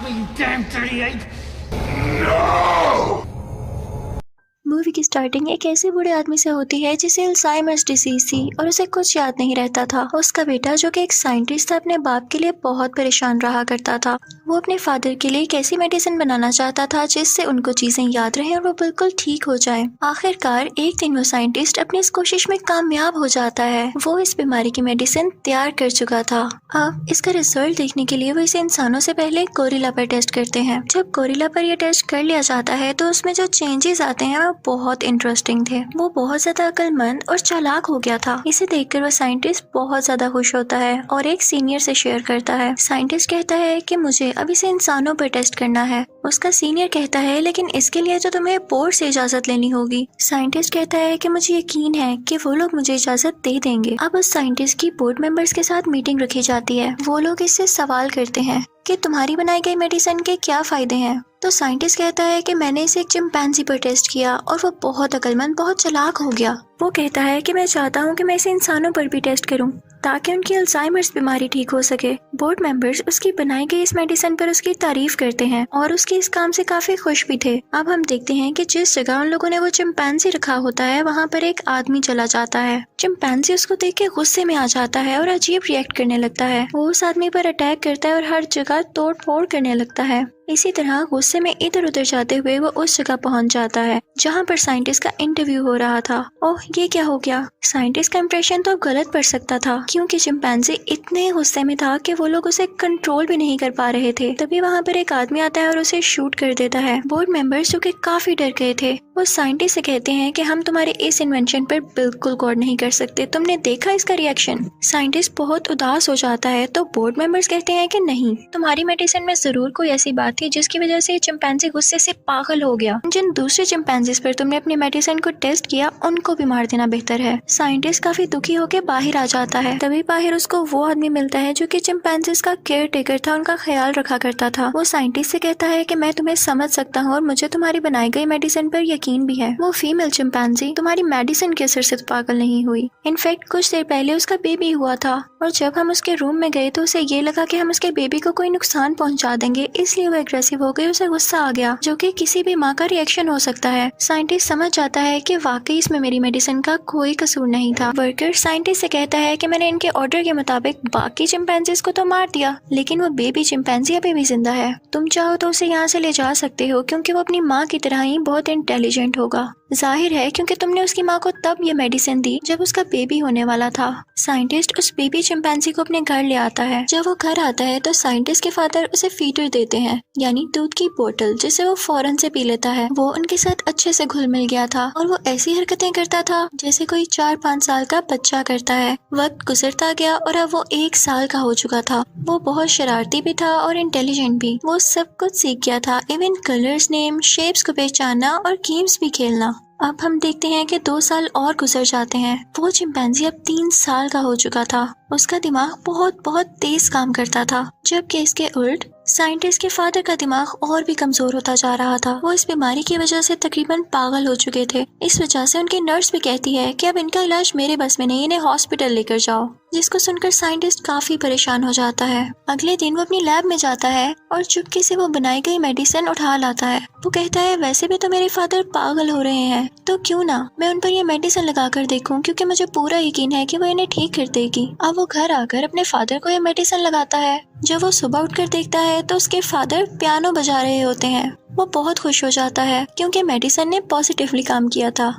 me, you damn dirty ape! Movie की starting एक ऐसे बूढ़े आदमी से होती है जिसे अल्जाइमर्स डिजीज थी और उसे कुछ याद नहीं रहता था। उसका बेटा जो कि एक साइंटिस्ट था अपने बाप के लिए बहुत परेशान रहा करता था। वो अपने फादर के लिए एक ऐसी मेडिसिन बनाना चाहता था जिससे उनको चीजें याद रहें और वो बिल्कुल ठीक हो जाए। आखिरकार एक दिन वो साइंटिस्ट अपनी इस कोशिश में कामयाब हो जाता है। वो इस बीमारी की मेडिसिन तैयार कर चुका था। अब इसका रिजल्ट देखने के लिए वो इसे इंसानों से पहले गोरिल्ला पर टेस्ट करते हैं। जब गोरिल्ला पर यह टेस्ट कर लिया जाता है तो उसमें जो चेंजेस आते हैं वो बहुत इंटरेस्टिंग थे। वो बहुत ज्यादा अक्लमंद और चालाक हो गया था। इसे देखकर वो साइंटिस्ट बहुत ज्यादा खुश होता है और एक सीनियर से शेयर करता है। साइंटिस्ट कहता है कि मुझे अब इसे इंसानों पर टेस्ट करना है। उसका सीनियर कहता है लेकिन इसके लिए तो तुम्हें बोर्ड से इजाजत लेनी होगी। साइंटिस्ट कहता है कि मुझे यकीन है कि वो लोग मुझे इजाजत दे देंगे। अब उस साइंटिस्ट की बोर्ड मेंबर्स के साथ मीटिंग रखी जाती है। वो लोग इससे सवाल करते हैं कि तुम्हारी बनाई गई मेडिसिन के क्या फायदे हैं। तो साइंटिस्ट कहता है कि मैंने इसे एक चिंपैंजी पर टेस्ट किया और वो बहुत अक्लमंद, बहुत चालाक हो गया। वो कहता है कि मैं चाहता हूँ कि मैं इसे इंसानों पर भी टेस्ट करूँ ताकि उनकी अल्जाइमर्स बीमारी ठीक हो सके। बोर्ड मेंबर्स उसकी बनाई गई इस मेडिसिन पर उसकी तारीफ करते हैं और उसके इस काम से काफी खुश भी थे। अब हम देखते हैं कि जिस जगह उन लोगों ने वो चिंपैंजी रखा होता है वहाँ पर एक आदमी चला जाता है। चिंपैंजी उसको देख के गुस्से में आ जाता है और अजीब रिएक्ट करने लगता है। वो उस आदमी पर अटैक करता है और हर जगह तोड़ फोड़ करने लगता है। इसी तरह गुस्से में इधर उधर जाते हुए वो उस जगह पहुंच जाता है जहां पर साइंटिस्ट का इंटरव्यू हो रहा था। ओह, ये क्या हो गया। साइंटिस्ट का इंप्रेशन तो गलत पड़ सकता था क्योंकि चिंपैंजी इतने गुस्से में था कि वो लोग उसे कंट्रोल भी नहीं कर पा रहे थे। तभी वहां पर एक आदमी आता है और उसे शूट कर देता है। बोर्ड मेंबर्स जो कि काफी डर गए थे वो साइंटिस्ट से कहते हैं कि हम तुम्हारे इस इन्वेंशन पर बिल्कुल गौर नहीं कर सकते, तुमने देखा इसका रिएक्शन। साइंटिस्ट बहुत उदास हो जाता है तो बोर्ड मेंबर्स कहते हैं कि नहीं, तुम्हारी मेडिसिन में जरूर कोई ऐसी बात थी जिसकी वजह से चिंपैंजी गुस्से से पागल हो गया। जिन दूसरे चिंपैंजीज पर तुमने अपनी मेडिसिन को टेस्ट किया उनको भी मार देना बेहतर है। साइंटिस्ट काफी दुखी होकर बाहर आ जाता है। तभी बाहर उसको वो आदमी मिलता है जो कि चिंपैंजीज का केयर टेकर था, उनका ख्याल रखा करता था। वो साइंटिस्ट से कहता है कि मैं तुम्हें समझ सकता हूँ और मुझे तुम्हारी बनाई गई मेडिसिन पर यकीन भी है। वो फीमेल चिंपैंजी तुम्हारी मेडिसिन के असर से तो पागल नहीं हुई। इनफैक्ट कुछ देर पहले उसका बेबी हुआ था और जब हम उसके रूम में गए तो उसे ये लगा कि हम उसके बेबी को कोई नुकसान पहुंचा देंगे, इसलिए वो एग्रेसिव हो गई, उसे गुस्सा आ गया जो कि किसी भी माँ का रिएक्शन हो सकता है। साइंटिस्ट समझ जाता है कि वाकई इसमें मेरी मेडिसिन का कोई कसूर नहीं था। वर्कर साइंटिस्ट से कहता है कि मैंने इनके ऑर्डर के मुताबिक बाकी चिंपैंजीज को तो मार दिया लेकिन वो बेबी चिंपैंजी अभी भी जिंदा है। तुम चाहो तो उसे यहाँ से ले जा सकते हो क्योंकि वो अपनी माँ की तरह ही बहुत इंटेलिजेंट होगा। जाहिर है क्योंकि तुमने उसकी माँ को तब ये मेडिसिन दी जब उसका बेबी होने वाला था। साइंटिस्ट उस बेबी चिंपैंजी को अपने घर ले आता है। जब वो घर आता है तो साइंटिस्ट के फादर उसे फीडर देते हैं, यानी दूध की बोतल, जिसे वो फौरन से पी लेता है। वो उनके साथ अच्छे से घुल मिल गया था और वो ऐसी हरकतें करता था जैसे कोई 4-5 साल का बच्चा करता है। वक्त गुजरता गया और अब वो 1 साल का हो चुका था। वो बहुत शरारती भी था और इंटेलिजेंट भी। वो सब कुछ सीख गया था, इवन कलर्स, नेम, शेप्स को पहचानना और गेम्स भी खेलना। अब हम देखते हैं कि 2 साल और गुजर जाते हैं। वो चिंपैंजी अब 3 साल का हो चुका था। उसका दिमाग बहुत बहुत तेज काम करता था, जबकि इसके उल्ट साइंटिस्ट के फादर का दिमाग और भी कमजोर होता जा रहा था। वो इस बीमारी की वजह से तकरीबन पागल हो चुके थे। इस वजह से उनकी नर्स भी कहती है कि अब इनका इलाज मेरे बस में नहीं, इन्हें हॉस्पिटल लेकर जाओ, जिसको सुनकर साइंटिस्ट काफी परेशान हो जाता है। अगले दिन वो अपनी लैब में जाता है और चुपके से वो बनाई गई मेडिसिन उठा लाता है। वो कहता है वैसे भी तो मेरे फादर पागल हो रहे हैं, तो क्यों ना मैं उन पर ये मेडिसिन लगा कर देखूं क्योंकि मुझे पूरा यकीन है कि वो इन्हें ठीक कर देगी। अब वो घर आकर अपने फादर को ये मेडिसिन लगाता है। जब वो सुबह उठकर देखता है तो उसके फादर पियानो बजा रहे होते हैं। वो बहुत खुश हो जाता है क्योंकि मेडिसिन ने पॉजिटिवली काम किया था।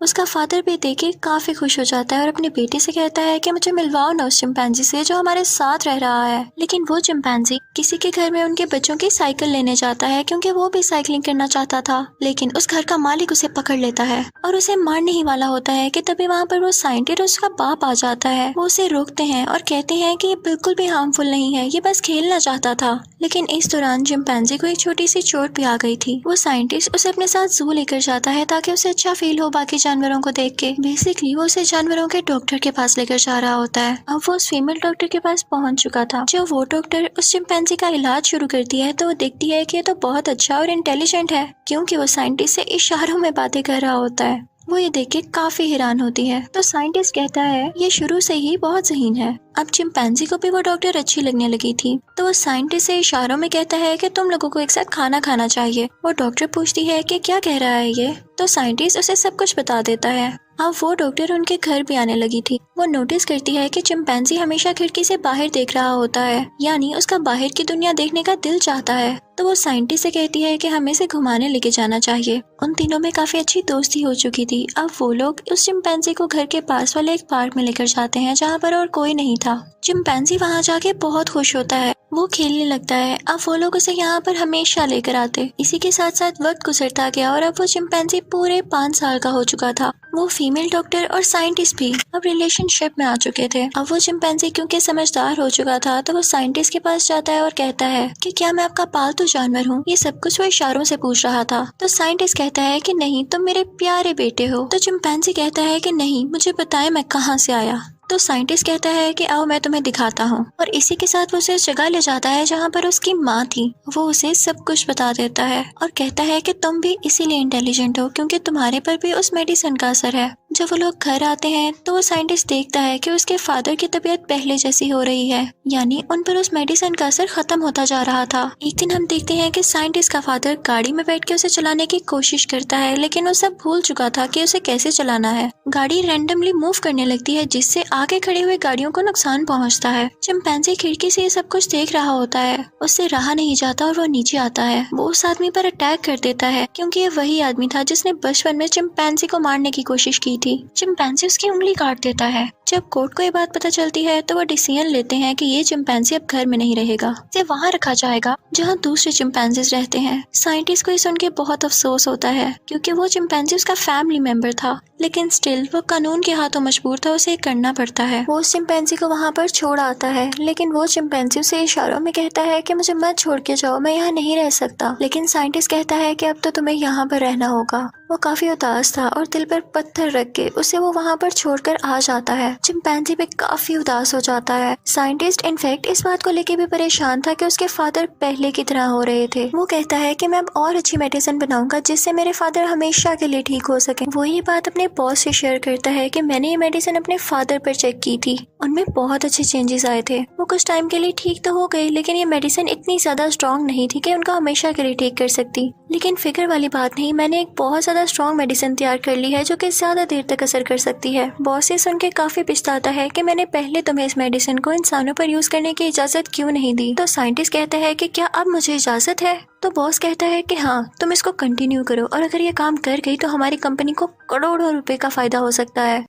उसका फादर भी देख के काफी खुश हो जाता है और अपने बेटे से कहता है कि मुझे मिलवाओ ना उस चिंपैंजी से जो हमारे साथ रह रहा है। लेकिन वो चिंपैंजी किसी के घर में उनके बच्चों की साइकिल लेने जाता है क्योंकि वो भी साइकिलिंग करना चाहता था। लेकिन उस घर का मालिक उसे पकड़ लेता है और उसे मारने ही वाला होता है कि तभी वहाँ पर वो साइंटिस्ट और उसका बाप आ जाता है। वो उसे रोकते हैं और कहते हैं कि ये बिल्कुल भी हार्मफुल नहीं है, ये बस खेलना चाहता था। लेकिन इस दौरान चिंपैंजी को एक छोटी सी चोट भी आ गई थी। वो साइंटिस्ट उसे अपने साथ जू लेकर जाता है ताकि उसे अच्छा फील हो बाकी जानवरों को देख के। बेसिकली वो उसे जानवरों के डॉक्टर के पास लेकर जा रहा होता है। अब वो उस फीमेल डॉक्टर के पास पहुंच चुका था। जब वो डॉक्टर उस चिंपैंजी का इलाज शुरू करती है तो वो देखती है कि ये तो बहुत अच्छा और इंटेलिजेंट है क्योंकि वो साइंटिस्ट से इशारों में बातें कर रहा होता है। वो ये देख के काफी हैरान होती है। तो साइंटिस्ट कहता है ये शुरू से ही बहुत ज़हीन है। अब चिंपैंजी को भी वो डॉक्टर अच्छी लगने लगी थी, तो वो साइंटिस्ट से इशारों में कहता है कि तुम लोगों को एक साथ खाना खाना चाहिए। वो डॉक्टर पूछती है कि क्या कह रहा है ये, तो साइंटिस्ट उसे सब कुछ बता देता है। अब वो डॉक्टर उनके घर भी आने लगी थी। वो नोटिस करती है कि चिंपैंजी हमेशा खिड़की से बाहर देख रहा होता है, यानी उसका बाहर की दुनिया देखने का दिल चाहता है। तो वो साइंटिस्ट से कहती है कि हमें इसे घुमाने लेके जाना चाहिए। उन तीनों में काफी अच्छी दोस्ती हो चुकी थी। अब वो लोग उस चिंपैंजी को घर के पास वाले एक पार्क में लेकर जाते हैं जहाँ पर और कोई नहीं था। चिंपैंजी वहाँ जाके बहुत खुश होता है, वो खेलने लगता है। अब वो लोग उसे यहाँ पर हमेशा लेकर आते। इसी के साथ साथ वक्त गुजरता गया और अब वो चिंपैंजी पूरे 5 साल का हो चुका था। वो फीमेल डॉक्टर और साइंटिस्ट भी अब रिलेशनशिप में आ चुके थे। अब वो चिंपैंजी क्योंकि समझदार हो चुका था, तो वो साइंटिस्ट के पास जाता है और कहता है कि क्या मैं आपका पालतू जानवर हूँ। ये सब कुछ वो इशारों से पूछ रहा था। तो साइंटिस्ट कहता है कि नहीं, तुम मेरे प्यारे बेटे हो। तो चिंपैंजी कहता है कि नहीं, मुझे बताएं मैं कहाँ से आया। तो साइंटिस्ट कहता है कि आओ मैं तुम्हें दिखाता हूँ, और इसी के साथ वो उसे उस जगह ले जाता है जहाँ पर उसकी माँ थी। वो उसे सब कुछ बता देता है और कहता है कि तुम भी इसीलिए इंटेलिजेंट हो क्योंकि तुम्हारे पर भी उस मेडिसिन का असर है। जब वो लोग घर आते हैं तो वो साइंटिस्ट देखता है कि उसके फादर की तबीयत पहले जैसी हो रही है, यानी उन पर उस मेडिसिन का असर खत्म होता जा रहा था। एक दिन हम देखते हैं कि साइंटिस्ट का फादर गाड़ी में बैठ के उसे चलाने की कोशिश करता है, लेकिन वो सब भूल चुका था कि उसे कैसे चलाना है। गाड़ी रैंडमली मूव करने लगती है जिससे आगे खड़े हुए गाड़ियों को नुकसान पहुंचता है। चिंपैंजी खिड़की से ये सब कुछ देख रहा होता है, उससे रहा नहीं जाता और वो नीचे आता है। वो उस आदमी पर अटैक कर देता है क्योंकि ये वही आदमी था जिसने बचपन में चिंपैंजी को मारने की कोशिश की थी। चिंपैंजी उसकी उंगली काट देता है। जब कोर्ट को ये बात पता चलती है तो वो डिसीजन लेते हैं कि ये चिंपैंजी अब घर में नहीं रहेगा, इसे वहाँ रखा जाएगा जहाँ दूसरे चिंपैंजीज रहते हैं। साइंटिस्ट को ये सुन के बहुत अफसोस होता है क्योंकि वो चिंपैंजी उसका फैमिली मेंबर था, लेकिन स्टिल वो कानून के हाथों मजबूर था, उसे करना पड़ता है। वो उस चिंपैंजी को वहाँ पर छोड़ आता है, लेकिन वो चिंपैंजी उसे इशारों में कहता है कि मुझे मत छोड़ के जाओ, मैं यहाँ नहीं रह सकता। लेकिन साइंटिस्ट कहता है कि अब तो तुम्हें यहाँ पर रहना होगा। वो काफी उदास था और दिल पर पत्थर रख के उसे वो वहाँ पर छोड़कर आ जाता है। चिंपैंजी भी काफी उदास हो जाता है। साइंटिस्ट इनफैक्ट इस बात को लेके भी परेशान था कि उसके फादर पहले की तरह हो रहे थे। वो कहता है कि मैं अब और अच्छी मेडिसिन बनाऊंगा जिससे मेरे फादर हमेशा के लिए ठीक हो सके। वो ये बात अपने बॉस से शेयर करता है कि मैंने ये मेडिसिन अपने फादर पर चेक की थी, उनमें बहुत अच्छे चेंजेस आए थे। वो कुछ टाइम के लिए ठीक तो हो गई, लेकिन ये मेडिसिन इतनी ज्यादा स्ट्रॉन्ग नहीं थी कि उनका हमेशा के लिए ठीक कर सकती। लेकिन फिक्र वाली बात नहीं, मैंने एक बहुत ज्यादा स्ट्रॉन्ग मेडिसिन तैयार कर ली है जो कि ज्यादा देर तक असर कर सकती है। बॉस ये सुन के काफी पछताता है कि मैंने पहले तुम्हें इस मेडिसिन को इंसानों पर यूज करने की इजाजत क्यों नहीं दी। तो साइंटिस्ट कहता है कि क्या अब मुझे इजाजत है। तो बॉस कहता है कि हाँ, तुम इसको कंटिन्यू करो और अगर ये काम कर गई तो हमारी कंपनी को करोड़ों रुपए का फायदा हो सकता है।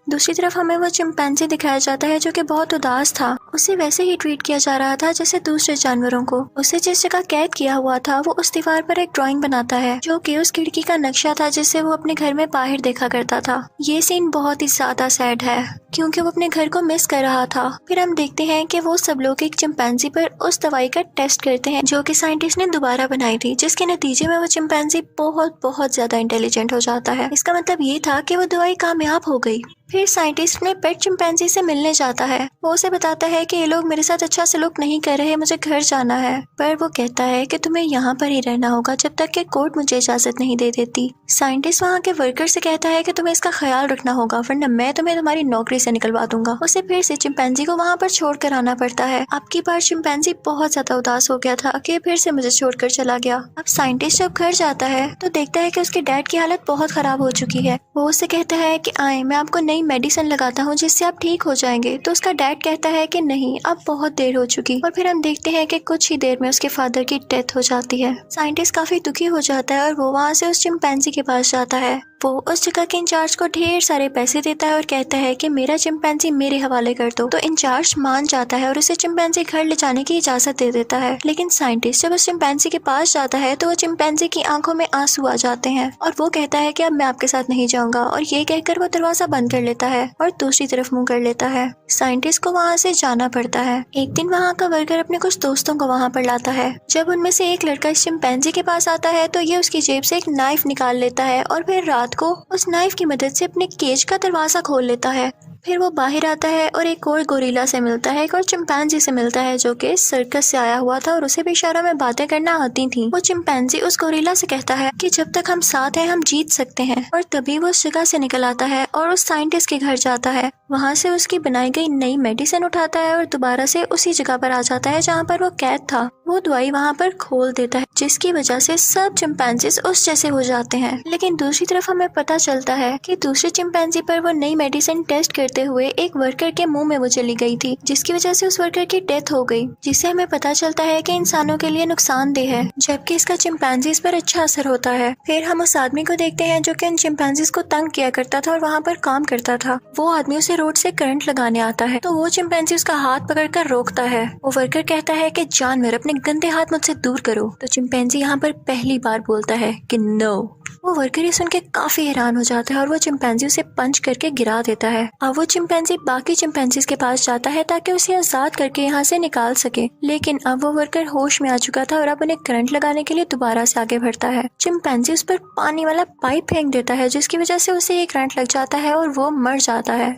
दूसरी तरफ हमें वो चिंपैंजी दिखाया जाता है जो कि बहुत उदास था। उसे वैसे ही ट्रीट किया जा रहा था जैसे दूसरे जानवरों को। उसे जिस जगह कैद किया हुआ था वो उस दीवार पर एक ड्राइंग बनाता है जो कि उस खिड़की का नक्शा था जिससे वो अपने घर में बाहर देखा करता था। ये सीन बहुत ही ज्यादा सैड है क्योंकि वो अपने घर को मिस कर रहा था। फिर हम देखते हैं कि वो सब लोग एक चिंपैंजी पर उस दवाई का टेस्ट करते हैं जो कि साइंटिस्ट ने दोबारा बनाई थी, जिसके नतीजे में वो चिंपैंजी बहुत ज्यादा इंटेलिजेंट हो जाता है। इसका मतलब ये था कि वो दवाई कामयाब हो गई। फिर साइंटिस्ट अपने पेट चिंपैंजी से मिलने जाता है। वो उसे बताता है कि ये लोग मेरे साथ अच्छा सलूक नहीं कर रहे, मुझे घर जाना है। पर वो कहता है कि तुम्हें यहाँ पर ही रहना होगा जब तक कि कोर्ट मुझे इजाजत नहीं दे देती। साइंटिस्ट वहाँ के वर्कर से कहता है कि तुम्हें इसका ख्याल रखना होगा वरना मैं तुम्हें तुम्हारी नौकरी से निकलवा दूंगा। उसे फिर से चिंपैंजी को वहाँ पर छोड़ कर आना पड़ता है। अब की बार चिंपैंजी बहुत ज्यादा उदास हो गया था कि फिर से मुझे छोड़कर चला गया। अब साइंटिस्ट जब घर जाता है तो देखता है कि उसके डैड की हालत बहुत खराब हो चुकी है। वो उससे कहता है कि आए, मैं आपको नई मेडिसिन लगाता हूँ जिससे आप ठीक हो जाएंगे। तो उसका डैड कहता है कि नहीं, अब बहुत देर हो चुकी। और फिर हम देखते हैं कि कुछ ही देर में उसके फादर की डेथ हो जाती है। साइंटिस्ट काफी दुखी हो जाता है और वो वहाँ से उस चिंपैंजी के पास जाता है। वो उस जगह के इंचार्ज को ढेर सारे पैसे देता है और कहता है कि मेरा चिंपैंजी मेरे हवाले कर दो। तो इंचार्ज मान जाता है और उसे चिंपैंजी घर ले जाने की इजाजत दे देता है। लेकिन साइंटिस्ट जब उस चिंपैंजी के पास जाता है तो वो चिंपैंजी की आंखों में आंसू आ जाते हैं और वो कहता है कि अब मैं आपके साथ नहीं जाऊंगा, और ये कहकर वो दरवाजा बंद कर लेता है और दूसरी तरफ मुंह कर लेता है। साइंटिस्ट को वहाँ से जाना पड़ता है। एक दिन वहाँ का वर्कर अपने कुछ दोस्तों को वहाँ पर लाता है। जब उनमें से एक लड़का इस चिंपैंजी के पास आता है तो ये उसकी जेब से एक नाइफ निकाल लेता है और फिर रात को उस नाइफ की मदद से अपने केज का दरवाजा खोल लेता है। फिर वो बाहर आता है और एक और गोरिल्ला से मिलता है, एक और चिंपैंजी से मिलता है जो कि सर्कस से आया हुआ था और उसे भी इशारों में बातें करना आती थी। वो चिंपैंजी उस गोरिल्ला से कहता है कि जब तक हम साथ हैं हम जीत सकते हैं। और तभी वो उस जगह से निकल आता है और उस साइंटिस्ट के घर जाता है। वहाँ से उसकी बनाई गई नई मेडिसिन उठाता है और दोबारा से उसी जगह पर आ जाता है जहाँ पर वो कैद था। वो दवाई वहाँ पर खोल देता है जिसकी वजह से सब चिंपैंजीज उस जैसे हो जाते हैं। लेकिन दूसरी तरफ हमें पता चलता है कि दूसरे चिंपैंजी पर वो नई मेडिसिन टेस्ट करते हुए एक वर्कर के मुंह में वो चली गई थी, जिसकी वजह से उस वर्कर की डेथ हो गई, जिससे हमें पता चलता है कि इंसानों के लिए नुकसानदेह है जबकि इसका चिंपैंजीज पर अच्छा असर होता है। फिर हम उस आदमी को देखते हैं जो कि इन चिंपैंजीज को तंग किया करता था और वहाँ पर काम करता था। वो आदमी उसे रोड से करंट लगाने आता है तो वो चिंपैंजी उसका हाथ पकड़कर रोकता है। वो वर्कर कहता है कि जानवर अपने गंदे हाथ मुझसे दूर करो। तो चिंपैंजी यहाँ पर पहली बार बोलता है कि नो। वो वर्कर ये सुन के काफी हैरान हो जाता है और वो चिंपैंजी उसे पंच करके गिरा देता है। अब वो चिंपैंजी बाकी चिंपैंजीज के पास जाता है ताकि उसे आजाद करके यहाँ से निकाल सके, लेकिन अब वो वर्कर होश में आ चुका था और अब उन्हें करंट लगाने के लिए दोबारा से आगे बढ़ता है। चिंपैंजी उस पर पानी वाला पाइप फेंक देता है जिसकी वजह से उसे ये करंट लग जाता है और वो मर जाता है।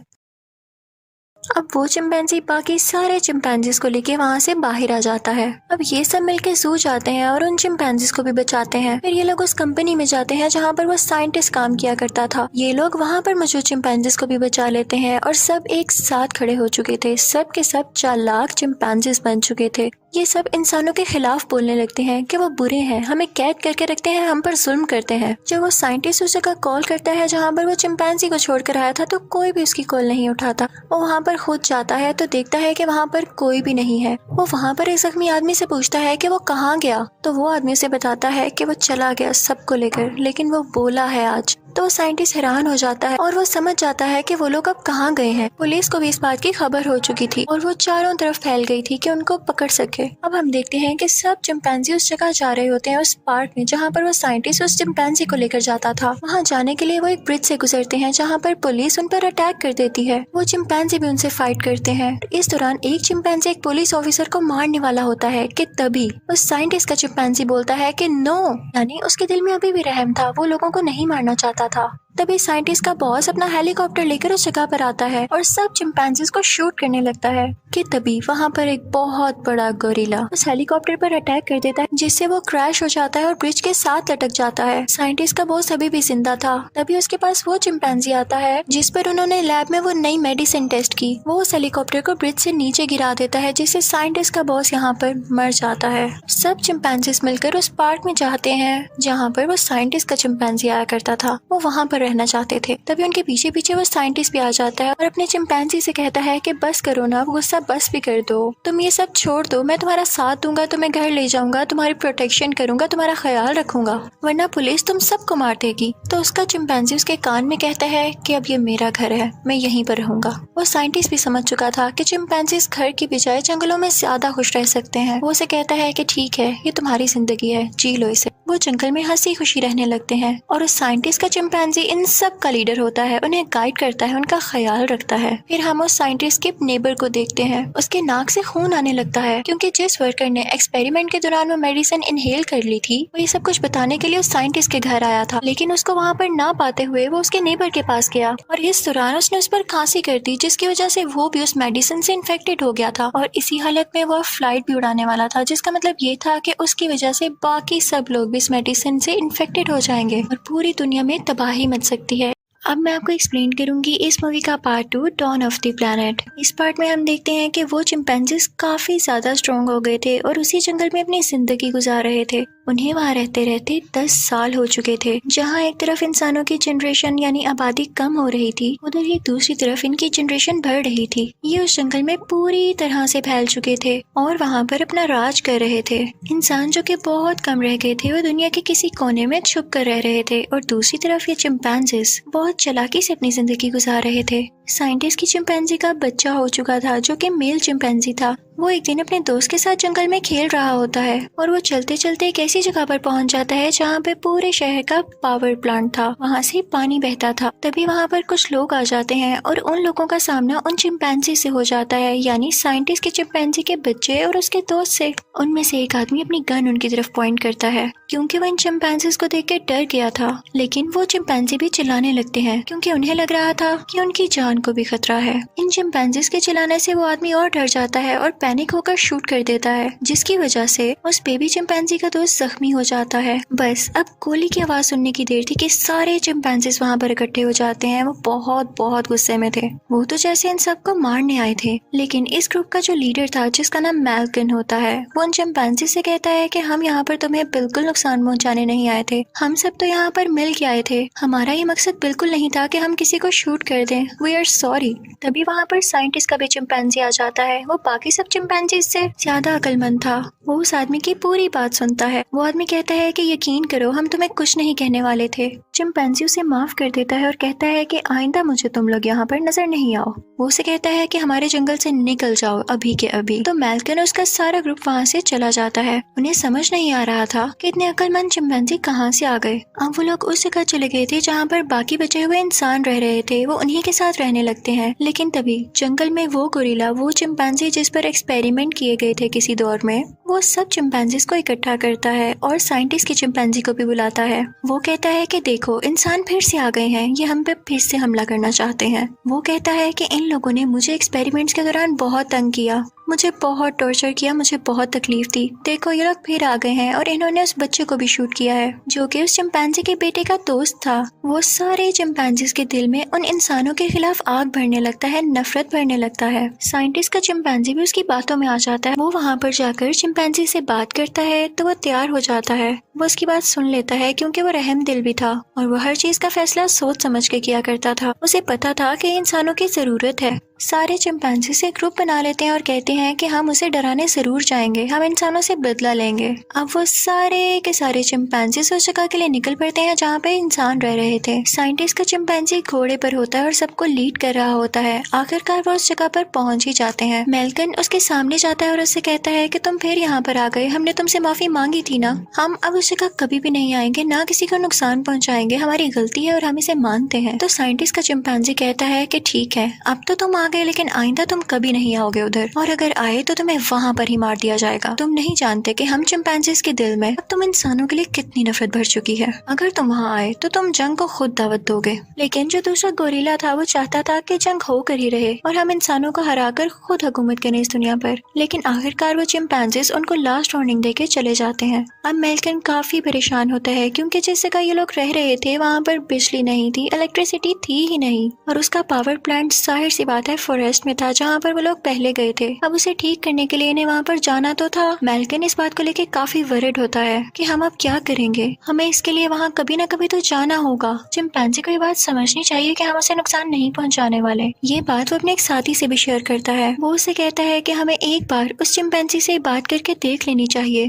अब वो चिंपैंजी बाकी सारे चिंपैंजीज को लेके वहाँ से बाहर आ जाता है। अब ये सब मिलके जू जाते हैं और उन चिंपैंजीज को भी बचाते हैं। फिर ये लोग उस कंपनी में जाते हैं जहाँ पर वो साइंटिस्ट काम किया करता था। ये लोग वहाँ पर मौजूद चिंपैंजीज को भी बचा लेते हैं और सब एक साथ खड़े हो चुके थे। सब के सब चालाक चिंपैंजीज बन चुके थे। ये सब इंसानों के खिलाफ बोलने लगते हैं कि वो बुरे हैं, हमें कैद करके रखते हैं, हम पर जुल्म करते हैं। जब वो साइंटिस्ट उस जगह कॉल करता है जहाँ पर वो चिंपैंजी को छोड़कर आया था तो कोई भी उसकी कॉल नहीं उठाता। वो वहाँ पर खुद जाता है तो देखता है कि वहाँ पर कोई भी नहीं है। वो वहाँ पर एक जख्मी आदमी से पूछता है कि वो कहाँ गया, तो वो आदमी उसे बताता है कि वो चला गया सबको लेकर, लेकिन वो बोला है आज। तो वो साइंटिस्ट हैरान हो जाता है और वो समझ जाता है कि वो लोग अब कहाँ गए हैं। पुलिस को भी इस बात की खबर हो चुकी थी और वो चारों तरफ फैल गई थी कि उनको पकड़ सके। अब हम देखते हैं कि सब चिंपैंजी उस जगह जा रहे होते हैं, उस पार्क में जहाँ पर वो साइंटिस्ट उस चिंपैंजी को लेकर जाता था। वहाँ जाने के लिए वो एक ब्रिज से गुजरते हैं जहाँ पर पुलिस उन पर अटैक कर देती है। वो चिंपैंजी भी उनसे फाइट करते हैं। इस दौरान एक चिंपैंजी एक पुलिस ऑफिसर को मारने वाला होता है कि तभी उस साइंटिस्ट का चिंपैंजी बोलता है कि नो, यानी उसके दिल में अभी भी रहम था, वो लोगों को नहीं मारना चाहता था। तभी साइंटिस्ट का बॉस अपना हेलीकॉप्टर लेकर उस जगह पर आता है और सब चिंपैंजीज को शूट करने लगता है कि तभी वहाँ पर एक बहुत बड़ा गोरिल्ला उस हेलीकॉप्टर पर अटैक कर देता है जिससे वो क्रैश हो जाता है और ब्रिज के साथ लटक जाता है। साइंटिस्ट का बॉस अभी भी जिंदा था। तभी उसके पास वो चिंपैंजी आता है जिस पर उन्होंने लैब में वो नई मेडिसिन टेस्ट की। वो उस हेलीकॉप्टर को ब्रिज से नीचे गिरा देता है जिससे साइंटिस्ट का बॉस यहाँ पर मर जाता है। सब चिंपैंजीज मिलकर उस पार्क में जाते हैं जहाँ पर वो साइंटिस्ट का चिंपैंजी आया करता था। वो वहाँ पर रहना चाहते थे। तभी उनके पीछे पीछे वो साइंटिस्ट भी आ जाता है और अपने चिंपैंजी से कहता है कि बस करो ना, गुस्सा बस भी कर दो, तुम ये सब छोड़ दो, मैं तुम्हारा साथ दूंगा, तुम्हें घर ले जाऊंगा, तुम्हारी प्रोटेक्शन करूंगा, तुम्हारा ख्याल रखूंगा, वरना पुलिस तुम सबको मार देगी। तो उसका चिंपैंजी उसके कान में कहता है कि अब ये मेरा घर है, मैं यहीं पर रहूंगा। वो साइंटिस्ट भी समझ चुका था कि चिंपैंजीज घर की बजाय जंगलों में ज्यादा खुश रह सकते हैं। वो उसे कहता है कि ठीक है, ये तुम्हारी जिंदगी है, जी लो इसे। वो जंगल में हंसी खुशी रहने लगते हैं और उस साइंटिस्ट का चिंपैंजी इन सब का लीडर होता है, उन्हें गाइड करता है, उनका ख्याल रखता है। फिर हम उस साइंटिस्ट के नेबर को देखते हैं। उसके नाक से खून आने लगता है क्योंकि जिस वर्कर ने एक्सपेरिमेंट के दौरान वो मेडिसिन इनहेल कर ली थी वो ये सब कुछ बताने के लिए उस साइंटिस्ट के घर आया था, लेकिन उसको वहाँ पर ना पाते हुए वो उसके नेबर के पास गया और इस दौरान उसने उस पर खांसी कर दी जिसकी वजह से वो भी उस मेडिसिन से इन्फेक्टेड हो गया था और इसी हालत में वो फ्लाइट भी उड़ाने वाला था, जिसका मतलब ये था कि उसकी वजह से बाकी सब लोग भी इस मेडिसिन से इन्फेक्टेड हो जाएंगे और पूरी दुनिया में तबाही मच सकती है। अब मैं आपको एक्सप्लेन करूंगी इस मूवी का part 2 dawn of the planet. इस पार्ट में हम देखते हैं कि वो चिंपैंजीज काफी ज्यादा स्ट्रॉन्ग हो गए थे और उसी जंगल में अपनी जिंदगी गुजार रहे थे। उन्हें वहाँ रहते रहते 10 साल हो चुके थे। जहाँ एक तरफ इंसानों की जनरेशन यानी आबादी कम हो रही थी, उधर ही दूसरी तरफ इनकी जनरेशन बढ़ रही थी। ये उस जंगल में पूरी तरह से फैल चुके थे और वहाँ पर अपना राज कर रहे थे। इंसान जो कि बहुत कम रह गए थे वो दुनिया के किसी कोने में छुप कर रह रहे थे और दूसरी तरफ ये चिंपैंजीज बहुत चालाकी से अपनी जिंदगी गुजार रहे थे। साइंटिस्ट की चिंपैंजी का बच्चा हो चुका था जो कि मेल चिंपैंजी था। वो एक दिन अपने दोस्त के साथ जंगल में खेल रहा होता है और वो चलते चलते एक ऐसी जगह पर पहुंच जाता है जहाँ पे पूरे शहर का पावर प्लांट था, वहाँ से पानी बहता था। तभी वहाँ पर कुछ लोग आ जाते हैं और उन लोगों का सामना उन चिंपैंजी से हो जाता है, यानी साइंटिस्ट के चिंपैंजी के बच्चे और उसके दोस्त से। उनमें से एक आदमी अपनी गन उनकी तरफ पॉइंट करता है क्योंकि वो इन चिंपैंजीज को देख के डर गया था, लेकिन वो चिंपैंजी भी चिल्लाने लगते हैं क्योंकि उन्हें लग रहा था कि उनकी जान को भी खतरा है। इन चिंपैंजीज के चिल्लाने से वो आदमी और डर जाता है और पैनिक होकर शूट कर देता है, जिसकी वजह से उस बेबी चिंपैंजी का दोस्त जख्मी हो जाता है। बस अब गोली की आवाज सुनने की देर थी कि सारे चिंपैंजीज वहाँ पर इकट्ठे हो जाते हैं। वो बहुत बहुत गुस्से में थे, वो तो जैसे इन सबको मारने आए थे। लेकिन इस ग्रुप का जो लीडर था, जिसका नाम मैल्कन होता है, वो उन चिंपैंजी से कहता है कि हम यहाँ पर तुम्हें बिल्कुल नुकसान पहुँचाने नहीं आए थे, हम सब तो यहाँ पर मिल के आए थे, हमारा ये मकसद बिल्कुल नहीं था कि हम किसी को शूट कर दें, वी आर सॉरी। तभी वहाँ पर साइंटिस्ट का भी चिंपैंजी आ जाता है। वो बाकी सब चिंपैंजी से ज्यादा अक्लमंद था। वो उस आदमी की पूरी बात सुनता है। वो आदमी कहता है कि यकीन करो, हम तुम्हें कुछ नहीं कहने वाले थे। चिंपैंजी उसे माफ कर देता है और कहता है कि आइंदा मुझे तुम लोग यहाँ पर नजर नहीं आओ। वो उसे कहता है कि हमारे जंगल से निकल जाओ अभी के अभी। तो मैल्कन और उसका सारा ग्रुप वहाँ से चला जाता है। उन्हें समझ नहीं आ रहा था कि इतने अक्लमंद चिंपैंजी कहाँ से आ गए। अब वो लोग उस जगह चले गए थे जहाँ पर बाकी बचे हुए इंसान रह रहे थे। वो उन्हीं के साथ रहने लगते हैं। लेकिन तभी जंगल में वो गोरिल्ला, वो चिंपैंजी जिस पर एक्सपेरिमेंट किए गए थे किसी दौर में, वो सब चिंपैंजीज को इकट्ठा करता है और साइंटिस्ट के चिंपैंजी को भी बुलाता है। वो कहता है कि देखो, इंसान फिर से आ गए हैं, ये हम पे फिर से हमला करना चाहते हैं। वो कहता है कि इन लोगों ने मुझे एक्सपेरिमेंट्स के दौरान बहुत तंग किया, मुझे बहुत टॉर्चर किया, मुझे बहुत तकलीफ दी। देखो, ये लोग फिर आ गए हैं और इन्होंने उस बच्चे को भी शूट किया है जो कि उस चिंपैंजी के बेटे का दोस्त था। वो सारे चिंपैंजीज के दिल में उन इंसानों के खिलाफ आग भरने लगता है, नफरत भरने लगता है। साइंटिस्ट का चिंपैंजी भी उसकी बातों में आ जाता है। वो वहाँ पर जाकर चिंपैंजी से बात करता है तो वो तैयार हो जाता है। वो उसकी बात सुन लेता है क्योंकि वो रहम दिल भी था और वो हर चीज का फैसला सोच समझ के किया करता था। उसे पता था कि इंसानों की जरूरत है। सारे चिंपैंजी से ग्रुप बना लेते हैं और कहते हैं कि हम उसे डराने जरूर जाएंगे, हम इंसानों से बदला लेंगे। अब वो सारे के सारे चिंपैंजी उस जगह के लिए निकल पड़ते हैं जहाँ पे इंसान रह रहे थे। साइंटिस्ट का चिंपैंजी घोड़े पर होता है और सबको लीड कर रहा होता है। आखिरकार वो उस जगह पर पहुंच ही जाते हैं। मैल्कन उसके सामने जाता है और उससे कहता है कि तुम फिर यहाँ पर आ गए, हमने तुमसे माफी मांगी थी ना, हम अब उस जगह कभी भी नहीं आएंगे, ना किसी को नुकसान पहुँचाएंगे, हमारी गलती है और हम इसे मानते हैं। तो साइंटिस्ट का चिंपैंजी कहता है कि ठीक है, अब तो तुम गए, लेकिन आइंदा तुम कभी नहीं आओगे उधर, और अगर आए तो तुम्हें वहाँ पर ही मार दिया जाएगा। तुम नहीं जानते कि हम चिंपैंजीज के दिल में अब तुम इंसानों के लिए कितनी नफरत भर चुकी है। अगर तुम वहाँ आए तो तुम जंग को खुद दावत दोगे। लेकिन जो दूसरा गोरिल्ला था वो चाहता था कि जंग होकर ही रहे और हम इंसानों को हराकर खुद हुकूमत करें इस दुनिया पर। लेकिन आखिरकार वो चिंपैंजीज उनको लास्ट वार्निंग देके चले जाते हैं। अब मैल्कन काफी परेशान होता है क्योंकि जिस जगह ये लोग रह रहे थे वहाँ पर बिजली नहीं थी, इलेक्ट्रिसिटी थी ही नहीं, और उसका पावर प्लांट जाहिर सी बात है फॉरेस्ट में था जहाँ पर वो लोग पहले गए थे। अब उसे ठीक करने के लिए इन्हें वहाँ पर जाना तो था। मैल्कन इस बात को लेके काफी वरिड होता है कि हम अब क्या करेंगे, हमें इसके लिए वहाँ कभी ना कभी तो जाना होगा। चिंपैंजी को ये बात समझनी चाहिए कि हम उसे नुकसान नहीं पहुँचाने वाले। ये बात वो अपने एक साथी से भी शेयर करता है। वो उसे कहता है कि हमें एक बार उस चिंपैंजी से बात करके देख लेनी चाहिए।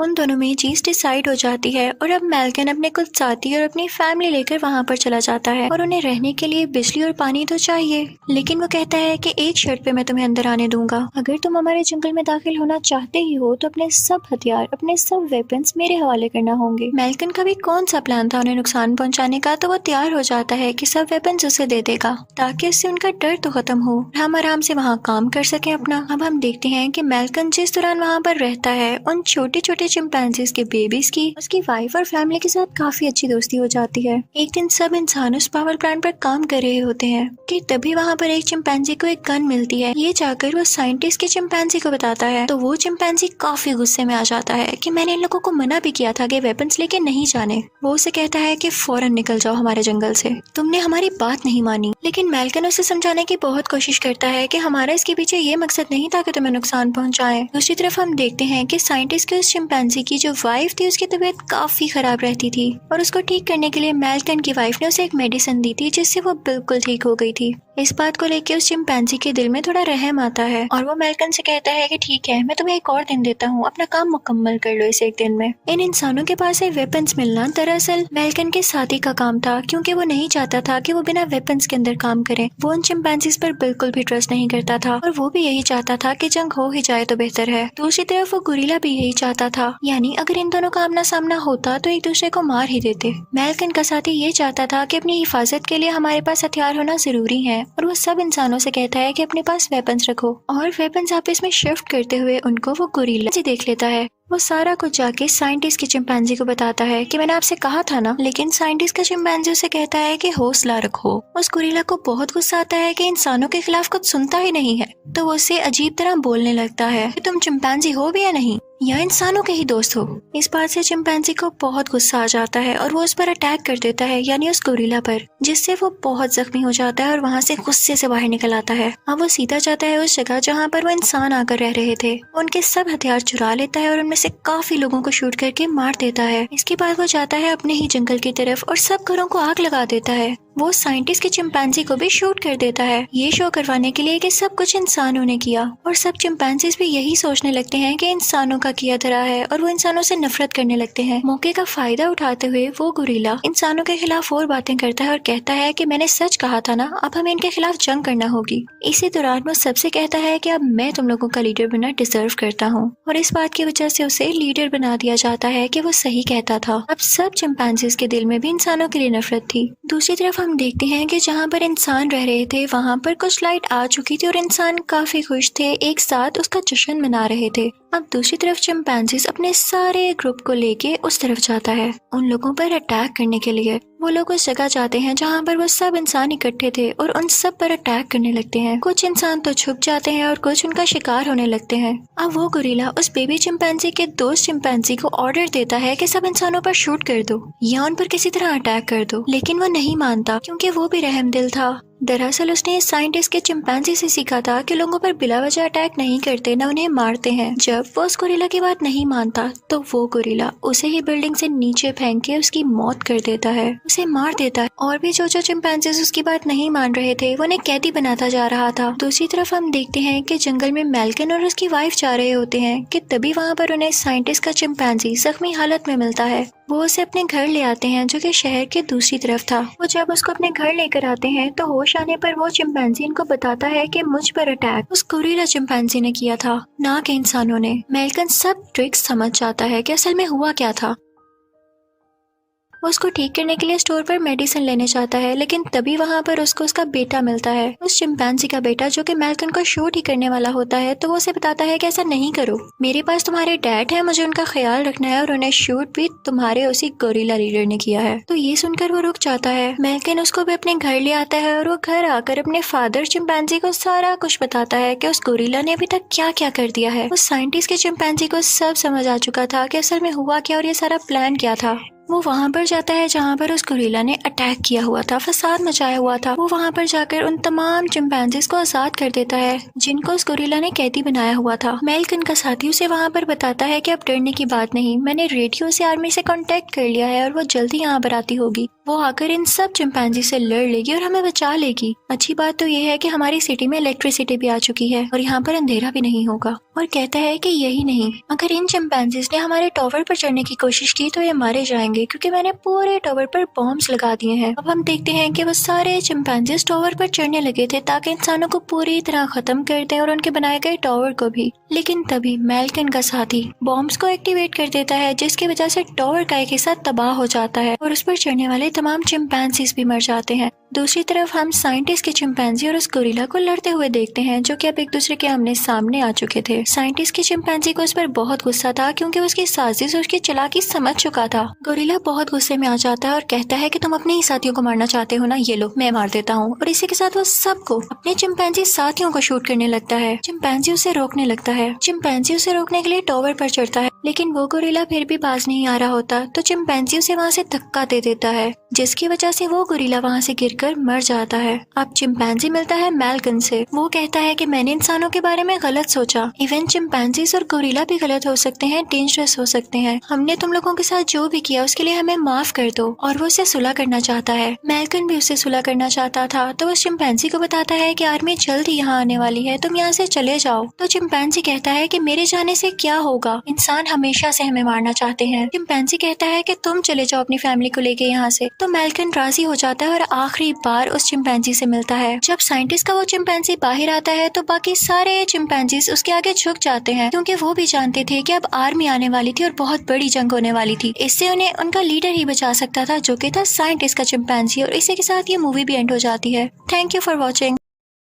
उन दोनों में चीज डिसाइड हो जाती है और अब मैल्कन अपने कुछ साथी और अपनी फैमिली लेकर वहाँ पर चला जाता है और उन्हें रहने के लिए बिजली और पानी तो चाहिए। लेकिन वो कहता है कि एक शर्त पे मैं तुम्हें अंदर आने दूंगा, अगर तुम हमारे जंगल में दाखिल होना चाहते ही हो तो अपने सब हथियार, अपने सब वेपन्स मेरे हवाले करना होंगे। मैल्कन का भी कौन सा प्लान था उन्हें नुकसान पहुँचाने का, तो वो तैयार हो जाता है कि सब वेपन्स उसे दे देगा ताकि उससे उनका डर तो खत्म हो, हम आराम से वहाँ काम कर सके अपना। अब हम देखते हैं कि मैल्कन जिस दौरान वहाँ पर रहता है उन छोटे छोटे चिंपैंजीज के बेबीज की उसकी वाइफ और फैमिली के साथ काफी अच्छी दोस्ती हो जाती है। एक दिन सब इंसान उस पावर प्लांट पर काम कर रहे होते हैं कि तभी वहाँ पर एक चिंपैंजी को एक गन मिलती है। ये जाकर वो साइंटिस्ट के चिंपैंजी को बताता है तो वो चिंपैंजी काफी गुस्से में आ जाता है कि मैंने इन लोगों को मना भी किया था कि वेपन्स लेके नहीं जाने। वो उसे कहता है कि फौरन निकल जाओ हमारे जंगल से, तुमने हमारी बात नहीं मानी। लेकिन मैल्कन उसे समझाने की बहुत कोशिश करता है कि हमारा इसके पीछे ये मकसद नहीं था कि तुम्हें नुकसान पहुंचाए। दूसरी तरफ हम देखते हैं कि साइंटिस्ट के उस चिंपैंजी की जो वाइफ थी उसकी तबीयत काफी खराब रहती थी और उसको ठीक करने के लिए मैल्कन की वाइफ ने उसे एक मेडिसिन दी थी जिससे वो बिल्कुल ठीक हो गई थी। इस बात को लेकर उस चिंपैंजी के दिल में थोड़ा रहम आता है और वो मेल्कन से कहता है कि ठीक है, मैं तुम्हें एक और दिन देता हूँ, अपना काम मुकम्मल कर लो इस एक दिन में। इन इंसानों के पास वेपन्स मिलना दरअसल मेल्कन के साथी का काम था, क्योंकि वो नहीं चाहता था कि वो बिना वेपन्स के अंदर काम करे। वो उन चिंपैंजीज पर बिल्कुल भी ट्रस्ट नहीं करता था और वो भी यही चाहता था कि जंग हो ही जाए तो बेहतर है। दूसरी तरफ वो गोरिल्ला भी यही चाहता था, यानी अगर इन दोनों का आमना सामना होता तो एक दूसरे को मार ही देते। मेल्कन का साथी ये चाहता था कि अपनी हिफाजत के लिए हमारे पास हथियार होना जरूरी है और वो सब इंसानों से कहता है कि अपने पास वेपन्स रखो और वेपन्स आपस में शिफ्ट करते हुए उनको वो गोरिल्ला से देख लेता है। वो सारा कुछ जाके साइंटिस्ट के चिंपैंजी को बताता है कि मैंने आपसे कहा था ना, लेकिन साइंटिस्ट का चिंपैंजी उसे कहता है कि हौसला रखो। उस गोरिल्ला को बहुत गुस्सा आता है कि इंसानों के खिलाफ कुछ सुनता ही नहीं है, तो वो उसे अजीब तरह बोलने लगता है कि तुम चिंपैंजी हो भी या नहीं, या इंसानों के ही दोस्त हो। इस बात से चिंपैंजी को बहुत गुस्सा आ जाता है और वो उस पर अटैक कर देता है, यानी उस गोरिल्ला पर, जिससे वो बहुत जख्मी हो जाता है और वहाँ से गुस्से से बाहर निकल आता है। अब वो सीधा जाता है उस जगह जहाँ पर वो इंसान आकर रह रहे थे, उनके सब हथियार चुरा लेता है और उनमें से काफी लोगों को शूट करके मार देता है। इसके बाद वो जाता है अपने ही जंगल की तरफ और सब घरों को आग लगा देता है। वो साइंटिस्ट के चिंपैंजी को भी शूट कर देता है, ये शो करवाने के लिए कि सब कुछ इंसानों ने किया। और सब चिंपैंजीज भी यही सोचने लगते हैं कि इंसानों का किया धरा है और वो इंसानों से नफरत करने लगते हैं। मौके का फायदा उठाते हुए वो गोरिल्ला इंसानों के खिलाफ और बातें करता है और कहता है कि मैंने सच कहा था ना, अब हमें इनके खिलाफ जंग करना होगी। इसी दौरान वो सबसे कहता है कि अब मैं तुम लोगों का लीडर बनना डिजर्व करता हूँ और इस बात की वजह से उसे लीडर बना दिया जाता है कि वो सही कहता था। अब सब चिंपैंजीज के दिल में भी इंसानों के लिए नफरत थी। दूसरी तरफ हम देखते हैं कि जहाँ पर इंसान रह रहे थे वहाँ पर कुछ लाइट आ चुकी थी और इंसान काफी खुश थे, एक साथ उसका जश्न मना रहे थे। अब दूसरी तरफ चिंपैंजीज अपने सारे ग्रुप को लेके उस तरफ जाता है उन लोगों पर अटैक करने के लिए। वो लोग उस जगह जाते हैं जहाँ पर वो सब इंसान इकट्ठे थे और उन सब पर अटैक करने लगते हैं। कुछ इंसान तो छुप जाते हैं और कुछ उनका शिकार होने लगते हैं। अब वो गोरिल्ला उस बेबी चिंपैंजी के दोस्त चिंपैंजी को ऑर्डर देता है कि सब इंसानों पर शूट कर दो या उन पर किसी तरह अटैक कर दो, लेकिन वो नहीं मानता क्योंकि वो भी रहमदिल था। दरअसल उसने साइंटिस्ट के चिंपैंजी से सीखा था कि लोगों पर बिला वजह अटैक नहीं करते, न उन्हें मारते हैं। जब वो उस गोरिल्ला की बात नहीं मानता तो वो गोरिल्ला उसे ही बिल्डिंग से नीचे फेंक के उसकी मौत कर देता है, उसे मार देता है। और भी जो चिंपैंजीज उसकी बात नहीं मान रहे थे वो उन्हें कैदी बनाता जा रहा था। दूसरी तरफ हम देखते हैं कि जंगल में मेल्कन और उसकी वाइफ जा रहे होते हैं कि तभी वहाँ पर उन्हें साइंटिस्ट का चिंपैंजी जख्मी हालत में मिलता है। वो उसे अपने घर ले आते हैं जो कि शहर के दूसरी तरफ था। वो जब उसको अपने घर लेकर आते हैं तो होश आने पर वो चिंपैंजी इनको बताता है कि मुझ पर अटैक उस गोरिल्ला चिंपैंजी ने किया था, ना कि इंसानों ने। मेल्कन सब ट्रिक्स समझ जाता है कि असल में हुआ क्या था। वो उसको ठीक करने के लिए स्टोर पर मेडिसिन लेने जाता है, लेकिन तभी वहाँ पर उसको उसका बेटा मिलता है, उस चिंपैंजी का बेटा जो कि मेल्कन को शूट ही करने वाला होता है। तो वो उसे बताता है कि ऐसा नहीं करो, मेरे पास तुम्हारे डैड है, मुझे उनका ख्याल रखना है और उन्हें शूट भी तुम्हारे उसी गोरिल्ला लीडर ने किया है। तो ये सुनकर वो रुक जाता है। मेल्कन उसको भी अपने घर ले आता है और वो घर आकर अपने फादर चिंपैंजी को सारा कुछ बताता है कि उस गोरिल्ला ने अभी तक क्या क्या कर दिया है। उस साइंटिस्ट के चिंपैंजी को सब समझ आ चुका था कि असल में हुआ क्या और ये सारा प्लान क्या था। वो वहाँ पर जाता है जहाँ पर उस गोरिल्ला ने अटैक किया हुआ था, फसाद मचाया हुआ था। वो वहाँ पर जाकर उन तमाम चिंपैंजीज को आजाद कर देता है जिनको उस गोरिल्ला ने कैदी बनाया हुआ था। मेल्कन का साथी उसे वहाँ पर बताता है कि अब डरने की बात नहीं, मैंने रेडियो से आर्मी से कांटेक्ट कर लिया है और वो जल्दी यहाँ पर आती होगी। वो आकर इन सब चिंपैंजी से लड़ लेगी और हमें बचा लेगी। अच्छी बात तो ये है कि हमारी सिटी में इलेक्ट्रिसिटी भी आ चुकी है और यहाँ पर अंधेरा भी नहीं होगा। और कहता है कि यही नहीं, अगर इन चिंपैंजीज ने हमारे टावर पर चढ़ने की कोशिश की तो ये मारे जाएंगे क्योंकि मैंने पूरे टावर पर बॉम्ब्स लगा दिए हैं। अब हम देखते हैं कि वो सारे चिंपैंजीज टावर पर चढ़ने लगे थे ताकि इंसानों को पूरी तरह खत्म कर दें और उनके बनाए गए टावर को भी। लेकिन तभी मेल्कन का साथी बॉम्ब्स को एक्टिवेट कर देता है जिसकी वजह से टावर का एक हिस्सा तबाह हो जाता है और उस पर चढ़ने वाले तमाम चिंपैंजीज भी मर जाते हैं। दूसरी तरफ हम साइंटिस्ट के चिंपैंजी और उस गोरिल्ला को लड़ते हुए देखते हैं जो कि अब एक दूसरे के आमने सामने आ चुके थे। साइंटिस्ट के चिंपैंजी को उस पर बहुत गुस्सा था क्योंकि उसकी साजिश और उसकी चालाकी समझ चुका था। गोरिल्ला बहुत गुस्से में आ जाता है और कहता है कि तुम अपने ही साथियों को मारना चाहते हो ना, ये लो मैं मार देता हूँ। और इसी के साथ वो सबको अपने चिंपैंजी साथियों को शूट करने लगता है। चिंपैंजी उसे रोकने लगता है। चिंपैंजी उसे रोकने के लिए टावर पर चढ़ता है लेकिन वो गोरिल्ला फिर भी पास नहीं आ रहा होता तो चिंपैंजी उसे वहाँ से धक्का दे देता है, जिसकी वजह से वो गोरिल्ला वहाँ से गिरकर मर जाता है। अब चिंपैंजी मिलता है मैल्कन से। वो कहता है कि मैंने इंसानों के बारे में गलत सोचा। इवन चिंपैंजीज और गोरिल्ला भी गलत हो सकते हैं, डेंजरस हो सकते हैं। हमने तुम लोगों के साथ जो भी किया उसके लिए हमें माफ कर दो। और वो उससे सुलह करना चाहता है। मैल्कन भी उससे सुलह करना चाहता था तो वो चिंपैंजी को बताता है कि आर्मी जल्द ही यहाँ आने वाली है, तुम यहाँ से चले जाओ। तो चिंपैंजी कहता है कि मेरे जाने से क्या होगा, इंसान हमेशा से हमें मारना चाहते हैं। चिंपैंजी कहता है कि तुम चले जाओ अपनी फैमिली को लेके यहाँ से। तो मैल्कन राजी हो जाता है और आखिरी बार उस चिंपैंजी से मिलता है। जब साइंटिस्ट का वो चिंपैंजी बाहर आता है तो बाकी सारे चिंपैंजीज उसके आगे झुक जाते हैं, क्योंकि वो भी जानते थे कि अब आर्मी आने वाली थी और बहुत बड़ी जंग होने वाली थी। इससे उन्हें उनका लीडर ही बचा सकता था, जो कि था साइंटिस्ट का चिंपैंजी। और इसी के साथ ये मूवी भी एंड हो जाती है। Thank you for watching.